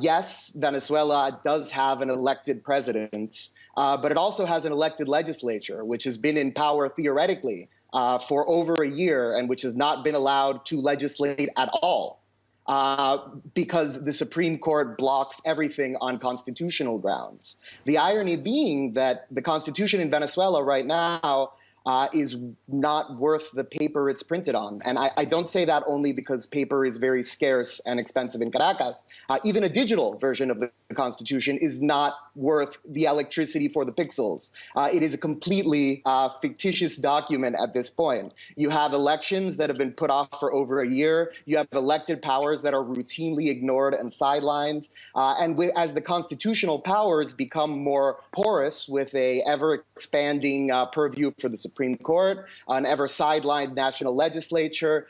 Yes, Venezuela does have an elected president, but it also has an elected legislature, which has been in power theoretically for over a year and which has not been allowed to legislate at all because the Supreme Court blocks everything on constitutional grounds. The irony being that the constitution in Venezuela right now is not worth the paper it's printed on. And I don't say that only because paper is very scarce and expensive in Caracas. Even a digital version of the Constitution is not worth the electricity for the pixels. It is a completely fictitious document at this point. You have elections that have been put off for over a year. You have elected powers that are routinely ignored and sidelined. As the constitutional powers become more porous with a ever-expanding purview for the Supreme Court, an ever sidelined national legislature,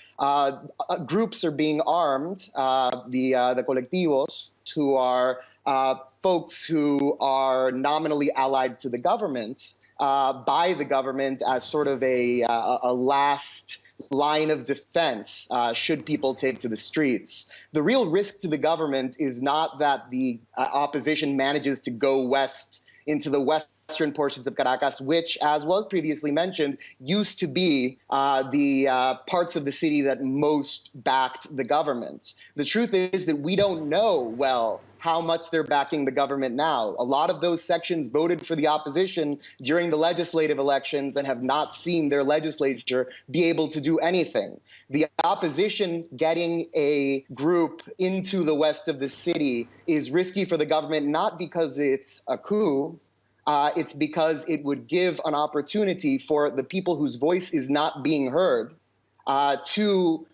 groups are being armed, the colectivos, who are folks who are nominally allied to the government, by the government as sort of a last line of defense should people take to the streets. The real risk to the government is not that the opposition manages to go west into the western portions of Caracas, which, as was previously mentioned, used to be the parts of the city that most backed the government. The truth is that we don't know well how much they're backing the government now. A lot of those sections voted for the opposition during the legislative elections and have not seen their legislature be able to do anything. The opposition getting a group into the west of the city is risky for the government, not because it's a coup, it's because it would give an opportunity for the people whose voice is not being heard to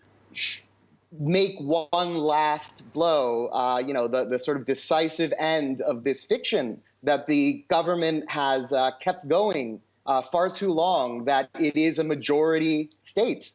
make one last blow, the sort of decisive end of this fiction that the government has kept going far too long, that it is a majority state.